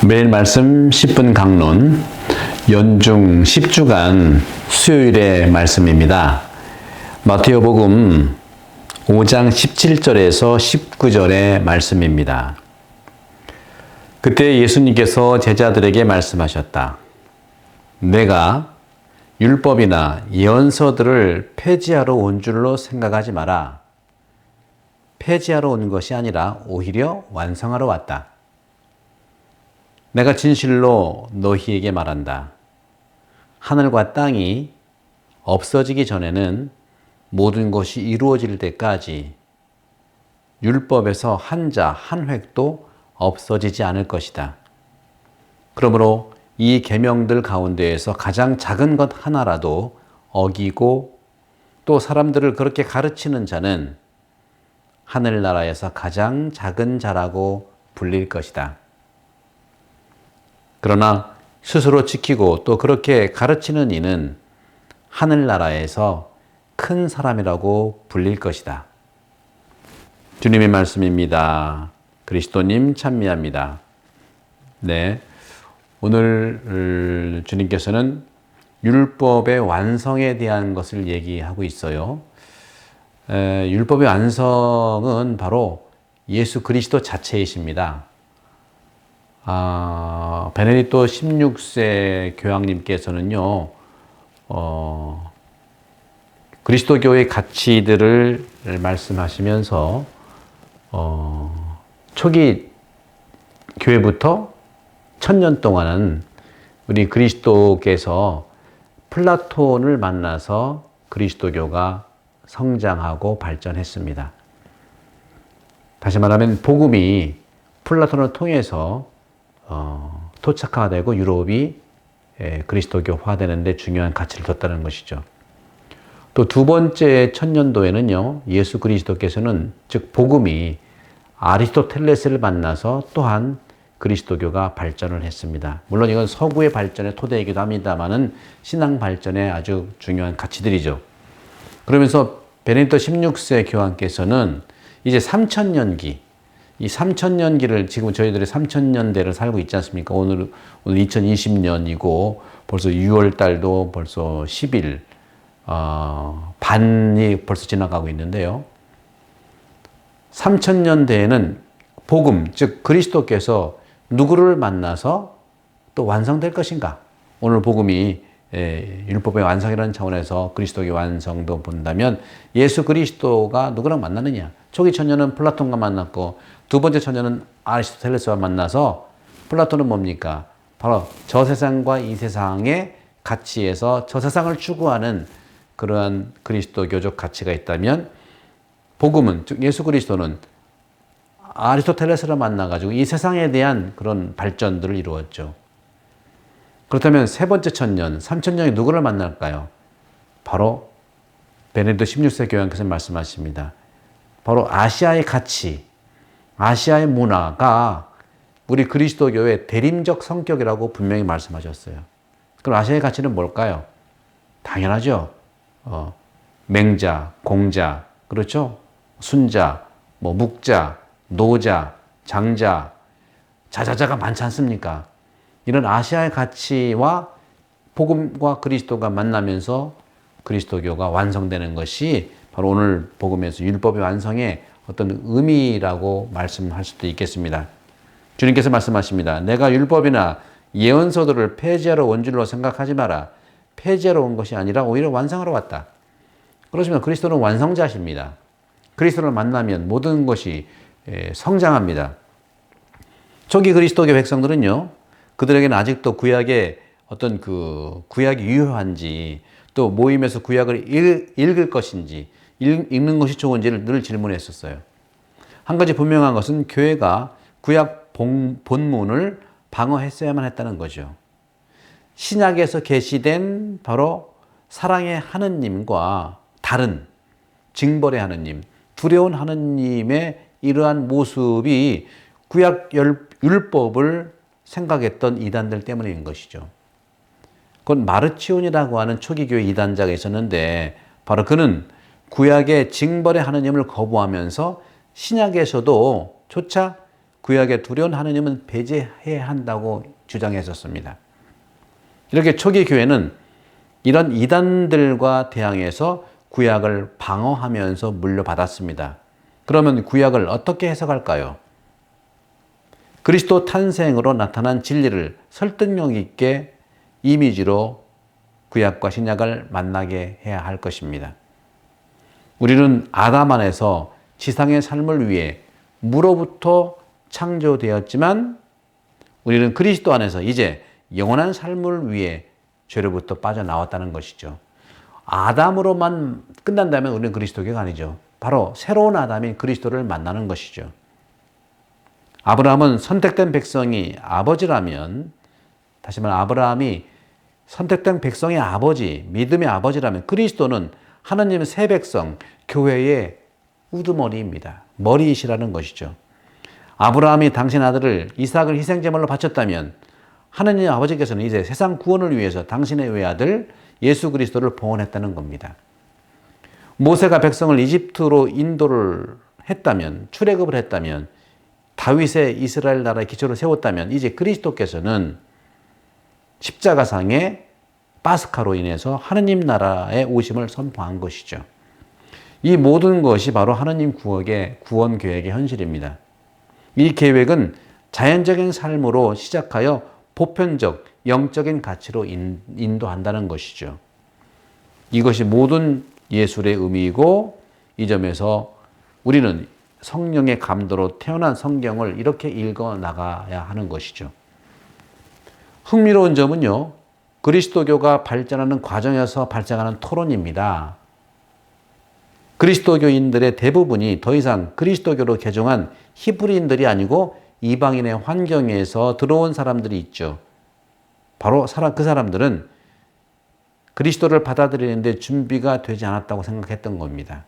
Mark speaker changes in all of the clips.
Speaker 1: 매일 말씀 10분 강론 연중 10주간 수요일의 말씀입니다. 마태복음 5장 17절에서 19절의 말씀입니다. 그때 예수님께서 제자들에게 말씀하셨다. 내가 율법이나 예언서들을 폐지하러 온 줄로 생각하지 마라. 폐지하러 온 것이 아니라 오히려 완성하러 왔다. 내가 진실로 너희에게 말한다. 하늘과 땅이 없어지기 전에는 모든 것이 이루어질 때까지 율법에서 한 자 한 획도 없어지지 않을 것이다. 그러므로 이 계명들 가운데에서 가장 작은 것 하나라도 어기고 또 사람들을 그렇게 가르치는 자는 하늘나라에서 가장 작은 자라고 불릴 것이다. 그러나 스스로 지키고 또 그렇게 가르치는 이는 하늘나라에서 큰 사람이라고 불릴 것이다. 주님의 말씀입니다. 그리스도님 찬미합니다. 네, 오늘 주님께서는 율법의 완성에 대한 것을 얘기하고 있어요. 율법의 완성은 바로 예수 그리스도 자체이십니다. 베네딕토 16세 교황님께서는요, 그리스도교의 가치들을 말씀하시면서, 초기 교회부터 1000년 동안은 우리 그리스도께서 플라톤을 만나서 그리스도교가 성장하고 발전했습니다. 다시 말하면 복음이 플라톤을 통해서 토착화되고 유럽이 그리스도교화되는 데 중요한 가치를 뒀다는 것이죠. 또 두 번째 천년도에는요, 예수 그리스도께서는 즉 복음이 아리스토텔레스를 만나서 또한 그리스도교가 발전을 했습니다. 물론 이건 서구의 발전의 토대이기도 합니다만은 신앙 발전의 아주 중요한 가치들이죠. 그러면서 베네딕토 16세 교황께서는 이제 3000년기, 이 3000년기를 지금 저희들이 3000년대를 살고 있지 않습니까? 오늘 2020년이고 벌써 6월 달도 벌써 10일, 반이 벌써 지나가고 있는데요. 3000년대에는 복음, 즉 그리스도께서 누구를 만나서 또 완성될 것인가? 오늘 복음이 율법의 완성이라는 차원에서 그리스도의 완성도 본다면 예수 그리스도가 누구랑 만나느냐? 초기 천년은 플라톤과 만났고 두 번째 천년은 아리스토텔레스와 만나서 플라톤은 뭡니까? 바로 저 세상과 이 세상의 가치에서 저 세상을 추구하는 그러한 그리스도교적 가치가 있다면 복음은, 즉 예수 그리스도는 아리스토텔레스를 만나가지고 이 세상에 대한 그런 발전들을 이루었죠. 그렇다면 세 번째 천년, 3000년에 누구를 만날까요? 바로 베네딕토 16세 교황께서 말씀하십니다. 바로 아시아의 가치, 아시아의 문화가 우리 그리스도교의 대림적 성격이라고 분명히 말씀하셨어요. 그럼 아시아의 가치는 뭘까요? 당연하죠. 맹자, 공자, 그렇죠? 순자, 묵자, 노자, 장자, 자자자가 많지 않습니까? 이런 아시아의 가치와 복음과 그리스도가 만나면서 그리스도교가 완성되는 것이 바로 오늘 복음에서 율법의 완성의 어떤 의미라고 말씀할 수도 있겠습니다. 주님께서 말씀하십니다. 내가 율법이나 예언서들을 폐지하러 온 줄로 생각하지 마라. 폐지하러 온 것이 아니라 오히려 완성하러 왔다. 그렇지만 그리스도는 완성자십니다. 그리스도를 만나면 모든 것이 성장합니다. 초기 그리스도교 백성들은요, 그들에게는 아직도 구약의 어떤 구약이 유효한지 또 모임에서 구약을 읽을 것인지 읽는 것이 좋은지를 늘 질문했었어요. 한 가지 분명한 것은 교회가 구약 본문을 방어했어야만 했다는 거죠. 신약에서 계시된 바로 사랑의 하느님과 다른 징벌의 하느님, 두려운 하느님의 이러한 모습이 구약 율법을 생각했던 이단들 때문인 것이죠. 그건 마르치온이라고 하는 초기교회 이단자가 있었는데 바로 그는 구약의 징벌의 하느님을 거부하면서 신약에서도 조차 구약의 두려운 하느님은 배제해야 한다고 주장했었습니다. 이렇게 초기 교회는 이런 이단들과 대항해서 구약을 방어하면서 물려받았습니다. 그러면 구약을 어떻게 해석할까요? 그리스도 탄생으로 나타난 진리를 설득력 있게 이미지로 구약과 신약을 만나게 해야 할 것입니다. 우리는 아담 안에서 지상의 삶을 위해 무로부터 창조되었지만 우리는 그리스도 안에서 이제 영원한 삶을 위해 죄로부터 빠져나왔다는 것이죠. 아담으로만 끝난다면 우리는 그리스도교가 아니죠. 바로 새로운 아담인 그리스도를 만나는 것이죠. 아브라함은 선택된 백성이 아버지라면, 다시 말해 아브라함이 선택된 백성의 아버지, 믿음의 아버지라면 그리스도는 하나님의 새 백성, 교회의 우두머리입니다. 머리이시라는 것이죠. 아브라함이 당신 아들을 이삭을 희생제물로 바쳤다면 하나님 아버지께서는 이제 세상 구원을 위해서 당신의 외아들 예수 그리스도를 봉헌했다는 겁니다. 모세가 백성을 이집트로 인도를 했다면, 출애굽을 했다면, 다윗의 이스라엘 나라의 기초를 세웠다면 이제 그리스도께서는 십자가상의 파스카로 인해서 하느님 나라의 오심을 선포한 것이죠. 이 모든 것이 바로 하느님 구원 계획의 현실입니다. 이 계획은 자연적인 삶으로 시작하여 보편적, 영적인 가치로 인도한다는 것이죠. 이것이 모든 예술의 의미이고 이 점에서 우리는 성령의 감도로 태어난 성경을 이렇게 읽어 나가야 하는 것이죠. 흥미로운 점은요, 그리스도교가 발전하는 과정에서 발생하는 토론입니다. 그리스도교인들의 대부분이 더 이상 그리스도교로 개종한 히브리인들이 아니고 이방인의 환경에서 들어온 사람들이 있죠. 바로 그 사람들은 그리스도를 받아들이는데 준비가 되지 않았다고 생각했던 겁니다.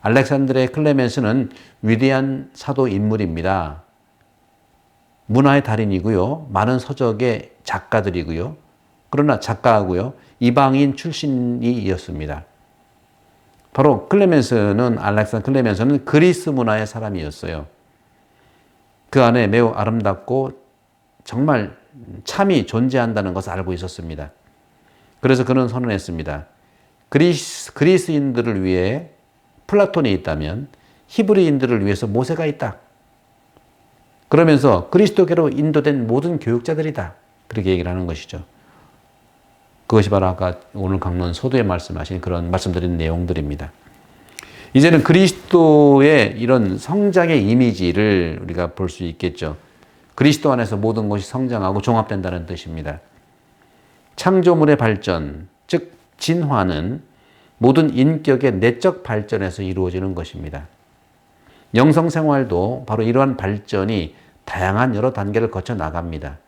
Speaker 1: 알렉산드레 클레멘스는 위대한 사도 인물입니다. 문화의 달인이고요. 많은 서적의 작가들이고요. 그러나 작가하고요. 이방인 출신이었습니다. 바로 알렉산드 클레멘스는 그리스 문화의 사람이었어요. 그 안에 매우 아름답고 정말 참이 존재한다는 것을 알고 있었습니다. 그래서 그는 선언했습니다. 그리스인들을 위해 플라톤이 있다면 히브리인들을 위해서 모세가 있다. 그러면서 그리스도교로 인도된 모든 교육자들이다. 그렇게 얘기를 하는 것이죠. 그것이 바로 아까 오늘 강론 소도에 말씀하신 그런 말씀드린 내용들입니다. 이제는 그리스도의 이런 성장의 이미지를 우리가 볼 수 있겠죠. 그리스도 안에서 모든 것이 성장하고 종합된다는 뜻입니다. 창조물의 발전, 즉 진화는 모든 인격의 내적 발전에서 이루어지는 것입니다. 영성생활도 바로 이러한 발전이 다양한 여러 단계를 거쳐 나갑니다.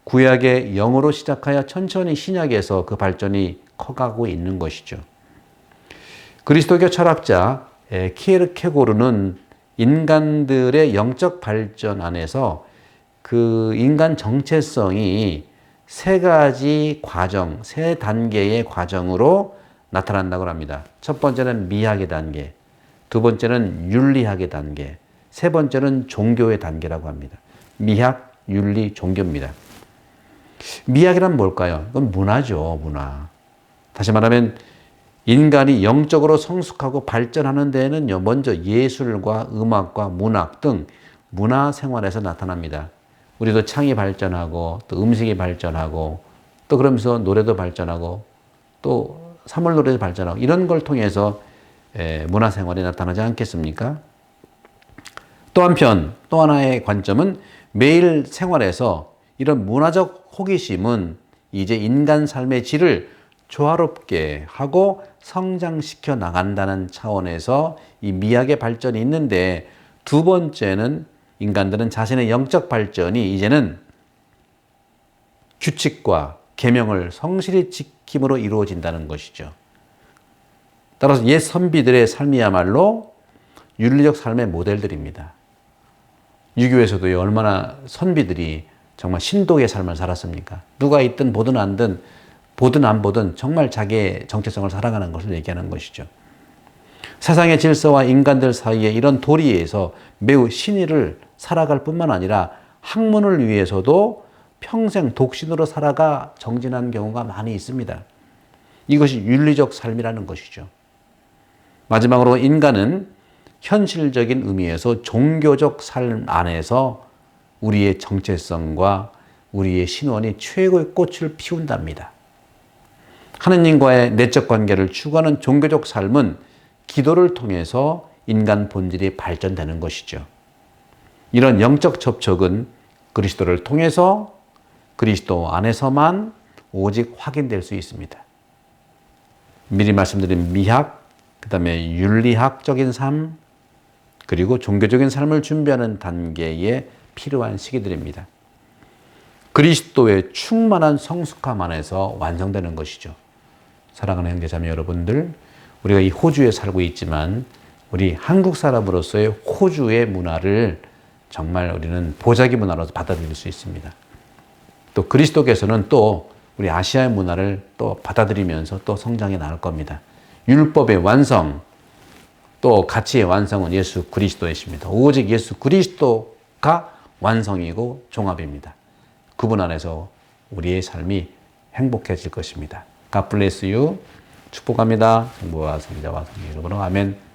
Speaker 1: 구약의 영으로 시작하여 천천히 신약에서 그 발전이 커가고 있는 것이죠. 그리스도교 철학자 키에르케고르는 인간들의 영적 발전 안에서 그 인간 정체성이 세 가지 과정, 세 단계의 과정으로 나타난다고 합니다. 첫 번째는 미학의 단계, 두 번째는 윤리학의 단계, 세 번째는 종교의 단계라고 합니다. 미학, 윤리, 종교입니다. 미학이란 뭘까요? 그건 문화죠, 문화. 다시 말하면 인간이 영적으로 성숙하고 발전하는 데에는요, 먼저 예술과 음악과 문학 등 문화 생활에서 나타납니다. 우리도 창이 발전하고 또 음식이 발전하고 또 그러면서 노래도 발전하고 또 사물 노래도 발전하고 이런 걸 통해서 문화 생활이 나타나지 않겠습니까? 또 한편 또 하나의 관점은 매일 생활에서 이런 문화적 호기심은 이제 인간 삶의 질을 조화롭게 하고 성장시켜 나간다는 차원에서 이 미학의 발전이 있는데, 두 번째는 인간들은 자신의 영적 발전이 이제는 규칙과 계명을 성실히 지킴으로 이루어진다는 것이죠. 따라서 옛 선비들의 삶이야말로 윤리적 삶의 모델들입니다. 유교에서도 얼마나 선비들이 정말 신도의 삶을 살았습니까? 누가 있든 보든 안 보든 정말 자기의 정체성을 살아가는 것을 얘기하는 것이죠. 세상의 질서와 인간들 사이에 이런 도리에서 매우 신의를 살아갈 뿐만 아니라 학문을 위해서도 평생 독신으로 살아가 정진한 경우가 많이 있습니다. 이것이 윤리적 삶이라는 것이죠. 마지막으로 인간은 현실적인 의미에서 종교적 삶 안에서 우리의 정체성과 우리의 신원이 최고의 꽃을 피운답니다. 하느님과의 내적 관계를 추구하는 종교적 삶은 기도를 통해서 인간 본질이 발전되는 것이죠. 이런 영적 접촉은 그리스도를 통해서 그리스도 안에서만 오직 확인될 수 있습니다. 미리 말씀드린 미학, 그 다음에 윤리학적인 삶, 그리고 종교적인 삶을 준비하는 단계에 필요한 시기들입니다. 그리스도의 충만한 성숙함 안에서 완성되는 것이죠. 사랑하는 형제자매 여러분들, 우리가 이 호주에 살고 있지만 우리 한국 사람으로서의 호주의 문화를 정말 우리는 보자기 문화로서 받아들일 수 있습니다. 또 그리스도께서는 또 우리 아시아의 문화를 또 받아들이면서 또 성장해 나갈 겁니다. 율법의 완성, 또 가치의 완성은 예수 그리스도이십니다. 오직 예수 그리스도가 완성이고 종합입니다. 그분 안에서 우리의 삶이 행복해질 것입니다. God bless you. 축복합니다. 성부와 성자와 성령 이름으로 아멘.